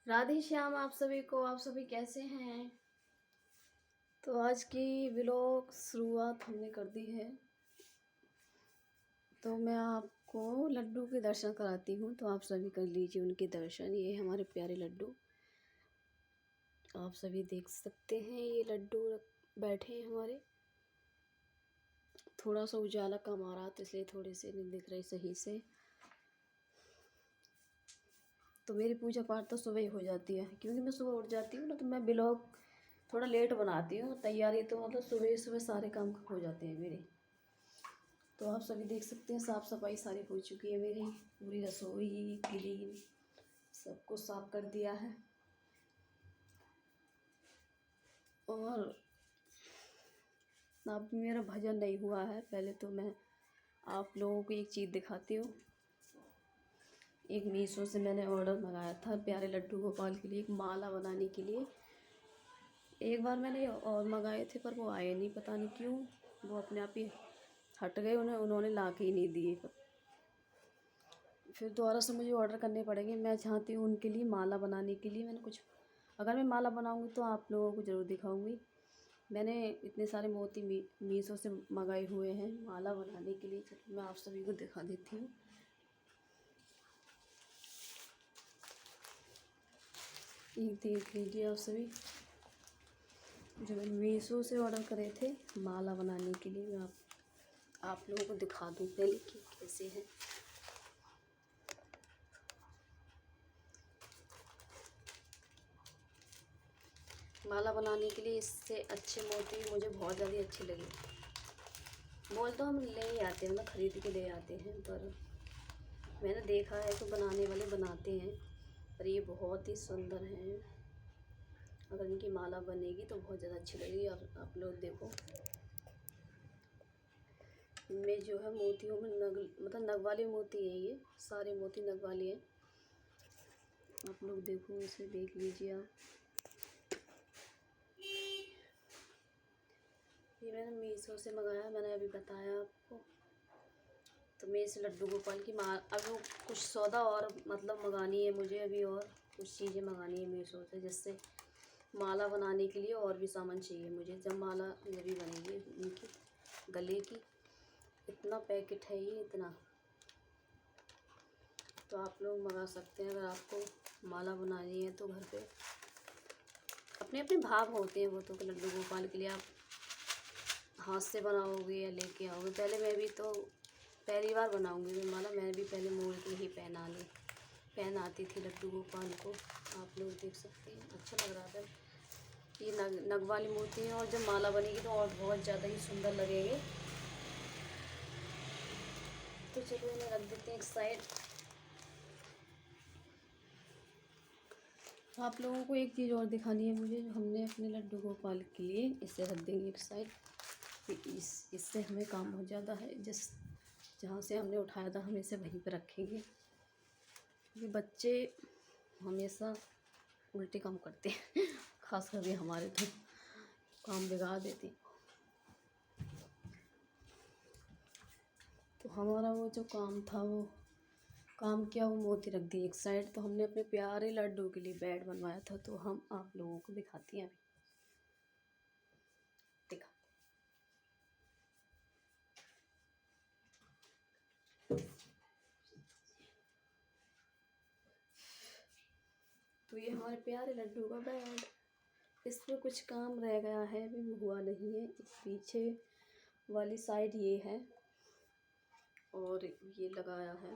राधे श्याम आप सभी को। आप सभी कैसे हैं? तो आज की व्लॉग शुरुआत हमने कर दी है। तो मैं आपको लड्डू के दर्शन कराती हूँ, तो आप सभी कर लीजिए उनके दर्शन। ये हमारे प्यारे लड्डू, आप सभी देख सकते हैं। ये लड्डू बैठे हैं हमारे। थोड़ा सा उजाला कम आ रहा था इसलिए थोड़े से नहीं दिख रहे सही से। तो मेरी पूजा पाठ तो सुबह ही हो जाती है, क्योंकि मैं सुबह उठ जाती हूँ ना, तो मैं व्लॉग थोड़ा लेट बनाती हूँ। तैयारी तो मतलब सुबह सुबह सारे काम हो जाते हैं मेरे। तो आप सभी देख सकते हैं साफ़ सफाई सारी हो चुकी है मेरी। पूरी रसोई क्लीन, सब कुछ साफ कर दिया है। और अब मेरा भजन नहीं हुआ है। पहले तो मैं आप लोगों को एक चीज़ दिखाती हूँ। एक मीशो से मैंने ऑर्डर मंगाया था प्यारे लड्डू गोपाल के लिए, एक माला बनाने के लिए। एक बार मैंने और मंगाए थे पर वो आए नहीं, पता नहीं क्यों। वो अपने आप ही हट गए, उन्होंने ला के ही नहीं दिए। फिर दोबारा से मुझे ऑर्डर करने पड़ेंगे। मैं चाहती हूँ उनके लिए माला बनाने के लिए। मैंने कुछ, अगर मैं माला बनाऊँगी तो आप लोगों को ज़रूर दिखाऊँगी। मैंने इतने सारे मोती मीशो से मंगाए हुए हैं माला बनाने के लिए। चलो मैं आप सभी को दिखा देती हूँ। ये देख लीजिए आप सभी, जो मैंने मीशो से ऑर्डर करे थे माला बनाने के लिए। मैं आप लोगों को दिखा दूँ पहले कि कैसे हैं। माला बनाने के लिए इससे अच्छे मोती मुझे बहुत ज़्यादा अच्छे लगे। मोल तो हम ले ही आते हैं, मतलब ख़रीद के ले आते हैं, पर मैंने देखा है तो बनाने वाले बनाते हैं। पर ये बहुत ही सुंदर हैं। अगर इनकी माला बनेगी तो बहुत ज़्यादा अच्छी लगेगी। आप लोग देखो, इनमें जो है मोतियों में मतलब नग वाले मोती हैं। ये सारे मोती नग वाले हैं। आप लोग देखो, इसे देख लीजिए आप। ये मैंने मीशो से मंगाया, मैंने अभी बताया आपको। तो मैं इस लड्डू गोपाल की अभी कुछ सौदा और मतलब मंगानी है मुझे अभी, और कुछ चीज़ें मंगानी है मीशो से, जिससे माला बनाने के लिए और भी सामान चाहिए मुझे। जब माला मेरी बनेगी उनकी गले की। इतना पैकेट है ये, इतना। तो आप लोग मंगा सकते हैं अगर आपको माला बनानी है तो। घर पे अपने अपने भाव होते हैं वो तो, लड्डू गोपाल के लिए आप हाथ से बनाओगे या लेके आओगे। पहले मैं भी तो पहली बार बनाऊंगी मैं माला। मैं भी पहले मोड़ के ही पहनाती थी लड्डू गोपाल को। आप लोग देख सकते हैं, अच्छा लग रहा था। ये नग वाली मोती हैं, और जब माला बनेगी तो और बहुत ज़्यादा ही सुंदर लगेंगे। तो चलो इन्हें रख देते हैं एक साइड। आप लोगों को एक चीज़ और दिखानी है मुझे, जो हमने अपने लड्डू गोपाल के लिए इसे रख देंगे एक साइड। इससे हमें काम हो जाता है। जहाँ से हमने उठाया था हम इसे वहीं पर रखेंगे। ये बच्चे हमेशा उल्टे काम करते हैं खास करके हमारे तो काम बिगाड़ देते हैं। तो हमारा वो जो काम था वो काम क्या, वो मोती रख दी एक साइड। तो हमने अपने प्यारे लड्डू के लिए बेड बनवाया था, तो हम आप लोगों को दिखाती हैं अभी। देखा, तो ये हमारे प्यारे लड्डू का बेड। इसमें कुछ काम रह गया है, अभी हुआ नहीं है। इस पीछे वाली साइड ये है, और ये लगाया है।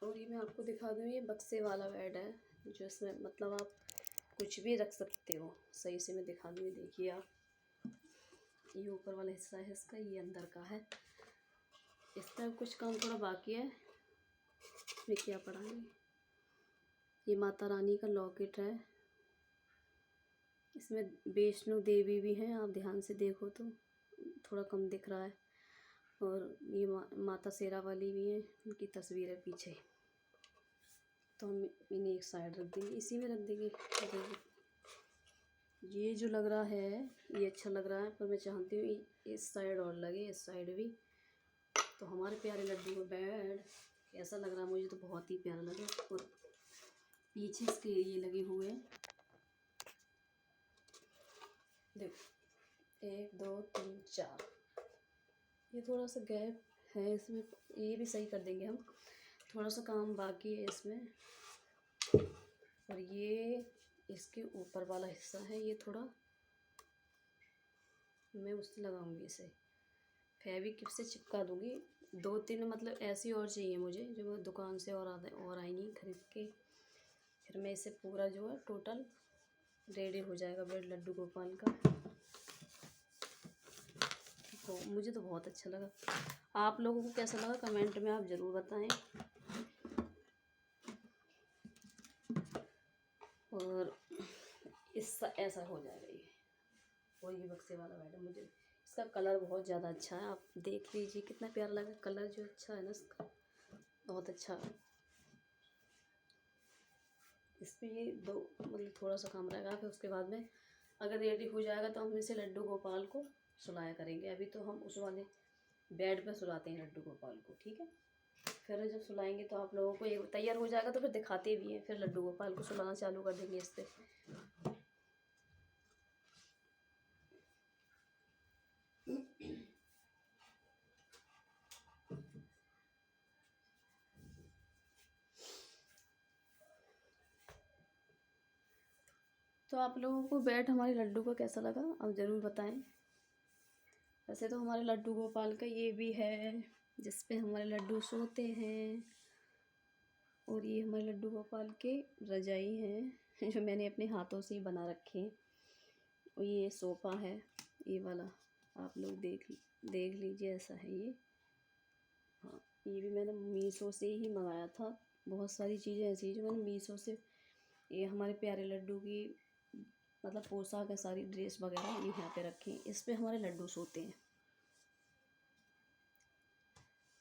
और ये मैं आपको दिखा दूँ, ये बक्से वाला बेड है, जो इसमें मतलब आप कुछ भी रख सकते हो। सही से मैं दिखा दूँगी, देखिए आप। ये ऊपर वाला हिस्सा है इसका, ये अंदर का है। इसका कुछ काम थोड़ा बाकी है। इसमें क्या पड़ा है, ये माता रानी का लॉकेट है। इसमें वैष्णो देवी भी हैं, आप ध्यान से देखो तो थोड़ा कम दिख रहा है। और ये माता शेरा वाली भी हैं, उनकी तस्वीर है पीछे। तो हम इन्हें एक साइड रख देंगे, इसी में रख देंगे। ये जो लग रहा है ये अच्छा लग रहा है, पर मैं चाहती हूँ इस साइड और लगे, इस साइड भी। तो हमारे प्यारे लड्डू का बेड कैसा लग रहा है? मुझे तो बहुत ही प्यारा लगा। और पीछे इसके ये लगे हुए हैं, देखो 1 2 3 4, ये थोड़ा सा गैप है इसमें, ये भी सही कर देंगे हम, थोड़ा सा काम बाकी है इसमें। और ये इसके ऊपर वाला हिस्सा है, ये थोड़ा मैं उससे लगाऊंगी, इसे फेविक्विक से चिपका दूंगी। 2-3 मतलब ऐसी और चाहिए मुझे, जो दुकान से और आएंगी खरीद के, फिर मैं इसे पूरा जो है टोटल रेडी हो जाएगा ब्रेड लड्डू गोपाल का। तो मुझे तो बहुत अच्छा लगा, आप लोगों को कैसा लगा कमेंट में आप ज़रूर बताएं। और इसका ऐसा हो जाएगा ये, और ये बक्से वाला मैडम, मुझे इसका कलर बहुत ज़्यादा अच्छा है, आप देख लीजिए कितना प्यारा लगा कलर, जो अच्छा है ना इसका, बहुत अच्छा है। इस पर ये 2 मतलब थोड़ा सा काम रहेगा, फिर उसके बाद में अगर रेडी हो जाएगा तो हम इसे लड्डू गोपाल को सुलाया करेंगे। अभी तो हम उस वाले बेड पर सुलाते हैं लड्डू गोपाल को, ठीक है। फिर जब सुलाएंगे तो आप लोगों को ये तैयार हो जाएगा तो फिर दिखाते भी हैं, फिर लड्डू गोपाल को सुलाना चालू कर देंगे इस पर। तो आप लोगों को बैट हमारे लड्डू का कैसा लगा आप ज़रूर बताएं। वैसे तो हमारे लड्डू गोपाल का ये भी है जिस पे हमारे लड्डू सोते हैं, और ये हमारे लड्डू गोपाल के रजाई हैं जो मैंने अपने हाथों से ही बना रखे हैं। और ये सोफ़ा है ये वाला, आप लोग देख लीजिए, ऐसा है ये। हाँ, ये भी मैंने मीशो से ही मंगाया था, बहुत सारी चीज़ें ऐसी हैं जो मैंने मीशो से। ये हमारे प्यारे लड्डू की मतलब पोशाक है, सारी ड्रेस वगैरह ये यहाँ पे रखी हैं, इस पे हमारे लड्डू सोते हैं,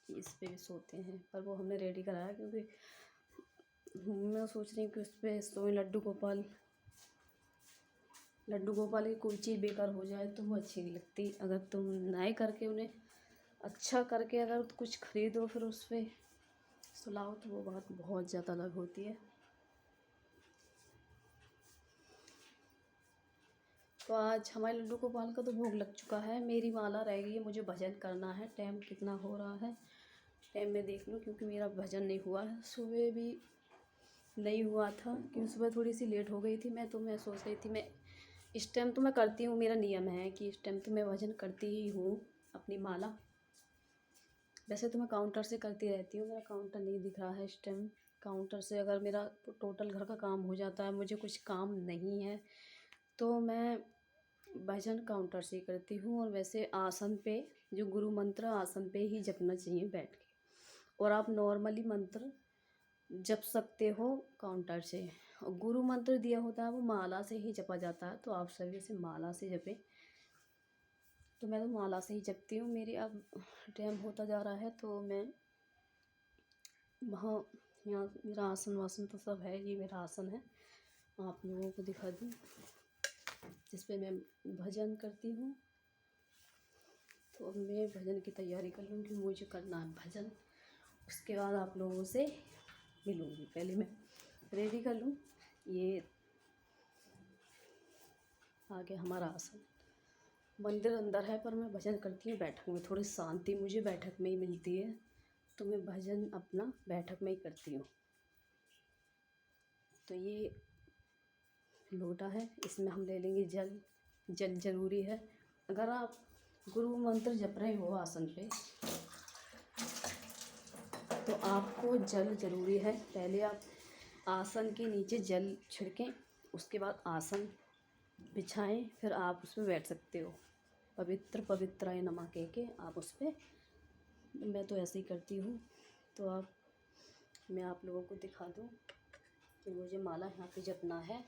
इस पे भी सोते हैं, पर वो हमने रेडी कराया क्योंकि मैं सोच रही हूँ कि उस पर सोए लड्डू गोपाल की कोई चीज़ बेकार हो जाए तो वो अच्छी नहीं लगती। अगर तुम नए करके उन्हें अच्छा करके अगर कुछ खरीदो फिर उस पर सुलाओ तो वो बात बहुत ज़्यादा अलग होती है। तो आज हमारे लड्डू गोपाल का तो भोग लग चुका है, मेरी माला रह गई है, मुझे भजन करना है। टाइम कितना हो रहा है, टाइम में देख लूँ क्योंकि मेरा भजन नहीं हुआ है, सुबह भी नहीं हुआ था क्योंकि सुबह थोड़ी सी लेट हो गई थी। मैं सोच रही थी मैं इस टाइम तो मैं करती हूँ, मेरा नियम है कि इस टाइम तो मैं भजन करती ही हूँ अपनी माला। वैसे तो मैं काउंटर से करती रहती हूँ, मेरा काउंटर नहीं दिख रहा है इस टाइम। काउंटर से अगर मेरा टोटल घर का काम हो जाता है, मुझे कुछ काम नहीं है तो मैं भजन काउंटर से ही करती हूँ। और वैसे आसन पे जो गुरु मंत्र आसन पे ही जपना चाहिए बैठ के, और आप नॉर्मली मंत्र जप सकते हो काउंटर से। और गुरु मंत्र दिया होता है वो माला से ही जपा जाता है, तो आप सभी से माला से जपें। तो मैं तो माला से ही जपती हूँ। मेरी अब टाइम होता जा रहा है तो मैं वहाँ यहाँ मेरा आसन वासन तो सब है, ये मेरा आसन है, आप लोगों को दिखा दूँ जिस पे मैं भजन करती हूँ। तो अब मैं भजन की तैयारी कर लूँगी, मुझे करना है भजन, उसके बाद आप लोगों से मिलूँगी। पहले मैं रेडी कर लूँ। ये आगे हमारा आसन, मंदिर अंदर है पर मैं भजन करती हूँ बैठक में, थोड़ी शांति मुझे बैठक में ही मिलती है, तो मैं भजन अपना बैठक में ही करती हूँ। तो ये लोटा है, इसमें हम ले लेंगे जल। जल ज़रूरी है, अगर आप गुरु मंत्र जप रहे हो आसन पे तो आपको जल ज़रूरी है। पहले आप आसन के नीचे जल छिड़कें, उसके बाद आसन बिछाएं, फिर आप उसमें बैठ सकते हो। पवित्र पवित्राय नमः कह के आप उस पर, मैं तो ऐसे ही करती हूँ। तो मैं आप लोगों को दिखा दूँ कि मुझे माला यहाँ पे जपना है,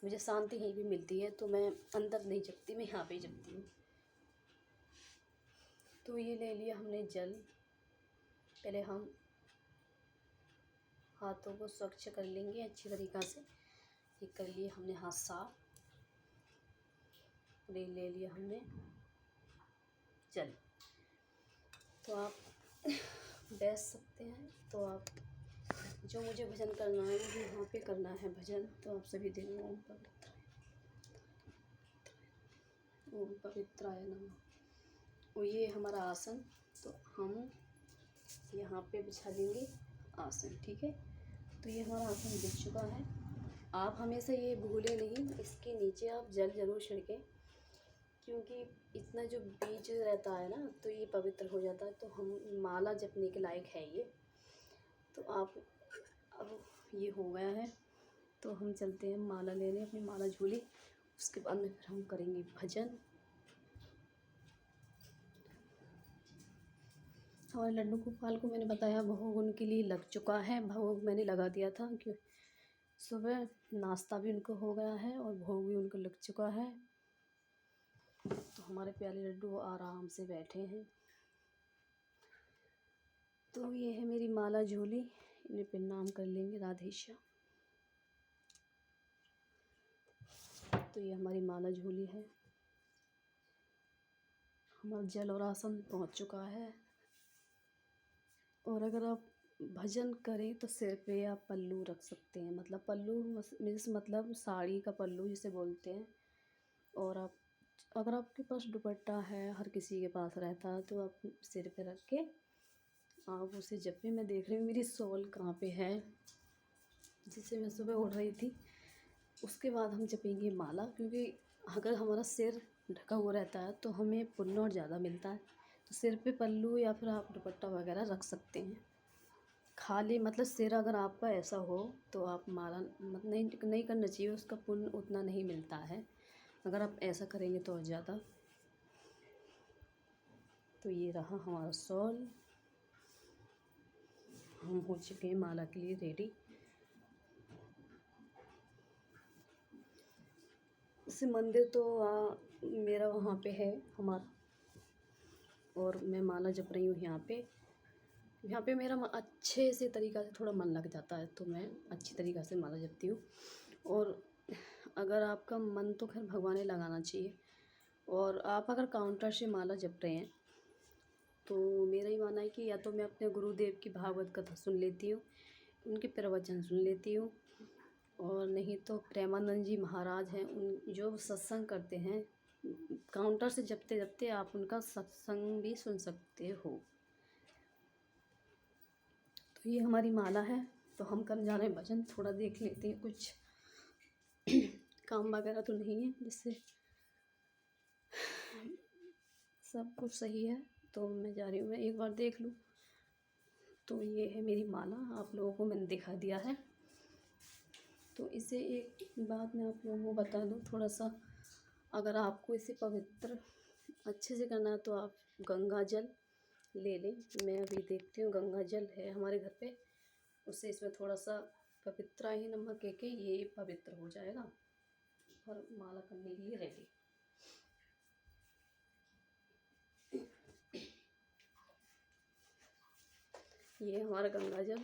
मुझे शांति यहीं भी मिलती है, तो मैं अंदर नहीं जपती, मैं यहाँ पे ही जपती हूँ। तो ये ले लिया हमने जल, पहले हम हाथों को स्वच्छ कर लेंगे अच्छी तरीक़ा से। ये कर लिए हमने हाथ साफ, ले लिया हमने जल। तो आप बैठ सकते हैं, तो आप जो मुझे भजन करना है मुझे यहाँ पे करना है भजन। तो आप सभी दिन ओम पवित्राय नमः। और ये हमारा आसन, तो हम यहाँ पे बिछा देंगे आसन, ठीक है। तो ये हमारा आसन बिछ चुका है। आप हमेशा ये भूलें नहीं, इसके नीचे आप जल ज़रूर छिड़कें, क्योंकि इतना जो बीज रहता है ना तो ये पवित्र हो जाता है। तो हम माला जपने के लायक है ये। तो आप अब ये हो गया है, तो हम चलते हैं माला लेने, अपनी माला झोली। उसके बाद में फिर हम करेंगे भजन। हमारे लड्डू गोपाल को मैंने बताया भोग उनके लिए लग चुका है। भोग मैंने लगा दिया था कि सुबह नाश्ता भी उनको हो गया है और भोग भी उनको लग चुका है। तो हमारे प्यारे लड्डू आराम से बैठे हैं। तो ये है मेरी माला झोली, इन्हें प्रणाम कर लेंगे राधे श्याम। तो ये हमारी माला झोली है। हमारा जल और आसन पहुंच चुका है। और अगर आप भजन करें तो सिर पे आप पल्लू रख सकते हैं, मतलब पल्लू मीन्स मतलब साड़ी का पल्लू जिसे बोलते हैं। और आप अगर आपके पास दुपट्टा है, हर किसी के पास रहता है, तो आप सिर पे रख के आप उसे जपें। मैं देख रही हूँ मेरी शॉल कहाँ पे है, जिसे मैं सुबह उठ रही थी। उसके बाद हम जपेंगे माला, क्योंकि अगर हमारा सिर ढका हुआ रहता है तो हमें पुण्य और ज़्यादा मिलता है। तो सिर पे पल्लू या फिर आप दुपट्टा वगैरह रख सकते हैं। खाली मतलब सिर अगर आपका ऐसा हो तो आप माला मतलब नहीं करना चाहिए, उसका पुण्य उतना नहीं मिलता है। अगर आप ऐसा करेंगे तो और ज़्यादा। तो ये रहा हमारा शॉल। हम हो चुके हैं माला के लिए रेडी। इसे मंदिर तो मेरा वहाँ पे है हमारा, और मैं माला जप रही हूँ यहाँ पे मेरा अच्छे से तरीक़ा से थोड़ा मन लग जाता है, तो मैं अच्छी तरीक़ा से माला जपती हूँ। और अगर आपका मन तो खैर भगवान ने लगाना चाहिए। और आप अगर काउंटर से माला जप रहे हैं तो मेरा ही मानना है कि या तो मैं अपने गुरुदेव की भागवत कथा सुन लेती हूँ, उनके प्रवचन सुन लेती हूँ, और नहीं तो प्रेमानंद जी महाराज हैं, उन जो सत्संग करते हैं काउंटर से जपते जपते आप उनका सत्संग भी सुन सकते हो। तो ये हमारी माला है। तो हम कर जा रहे हैं भजन। थोड़ा देख लेते हैं, कुछ काम वगैरह तो नहीं है, जिससे सब कुछ सही है। तो मैं जा रही हूँ, मैं एक बार देख लूँ। तो ये है मेरी माला, आप लोगों को मैंने दिखा दिया है। तो इसे एक बात मैं आप लोगों को बता दूँ थोड़ा सा, अगर आपको इसे पवित्र अच्छे से करना है तो आप गंगा जल ले लें। मैं अभी देखती हूँ गंगा जल है हमारे घर पे, उससे इसमें थोड़ा सा पवित्राय नमः कह के ये पवित्र हो जाएगा और माला करने के लिए रेडी। ये हमारा गंगा जल,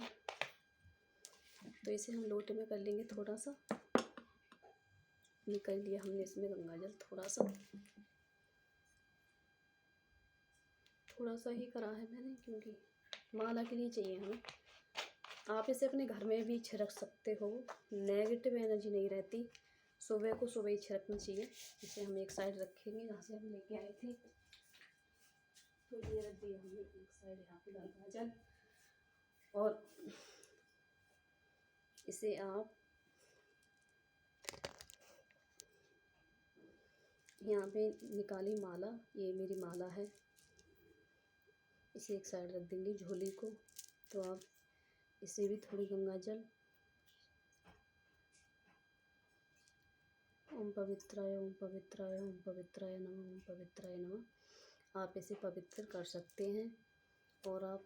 तो इसे हम लोटे में कर लेंगे थोड़ा सा। ये कर लिया हमने इसमें गंगा जल, थोड़ा सा ही करा है मैंने, क्योंकि माला के लिए चाहिए हमें। आप इसे अपने घर में भी छिड़क सकते हो, नेगेटिव एनर्जी नहीं रहती। सुबह को सुबह ही छिड़कना चाहिए। इसे हम एक साइड रखेंगे जहाँ से हम लेके आए थे। तो ये रख दिया हमने एक साइड यहाँ पे गंगा जल। और इसे आप यहाँ पे निकाली माला, ये मेरी माला है। इसे एक साइड रख देंगे झोली को। तो आप इसे भी थोड़ी गंगा जल, ओम पवित्राय ओम पवित्राय ओम पवित्राय नमः ओम पवित्राय नमः, आप इसे पवित्र कर सकते हैं। और आप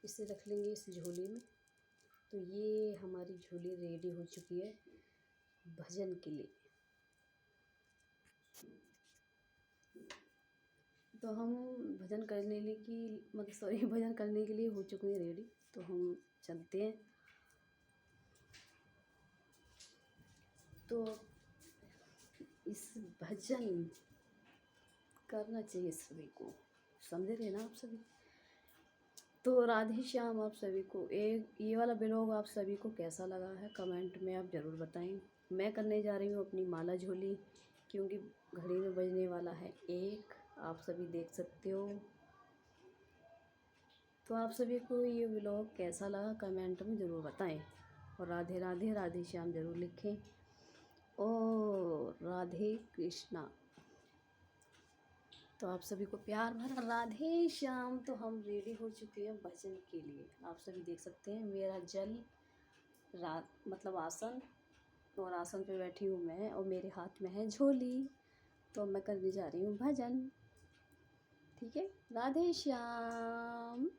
इसे रख लेंगे इस झोली में। तो ये हमारी झोली रेडी हो चुकी है भजन के लिए। तो हम भजन करने की मतलब सॉरी भजन करने के लिए हो चुके हैं रेडी। तो हम चलते हैं। तो इस भजन करना चाहिए सभी को। समझ रहे ना आप सभी। तो राधे श्याम आप सभी को। एक ये वाला ब्लॉग आप सभी को कैसा लगा है कमेंट में आप ज़रूर बताएं। मैं करने जा रही हूँ अपनी माला झोली, क्योंकि घड़ी में बजने वाला है 1, आप सभी देख सकते हो। तो आप सभी को ये ब्लॉग कैसा लगा कमेंट में ज़रूर बताएं, और राधे राधे राधे श्याम ज़रूर लिखें, और राधे कृष्णा। तो आप सभी को प्यार भरा राधे श्याम। तो हम रेडी हो चुके हैं भजन के लिए। आप सभी देख सकते हैं मेरा जल मतलब आसन, और आसन पे बैठी हूँ मैं, और मेरे हाथ में है झोली। तो मैं करने जा रही हूँ भजन। ठीक है, राधे श्याम।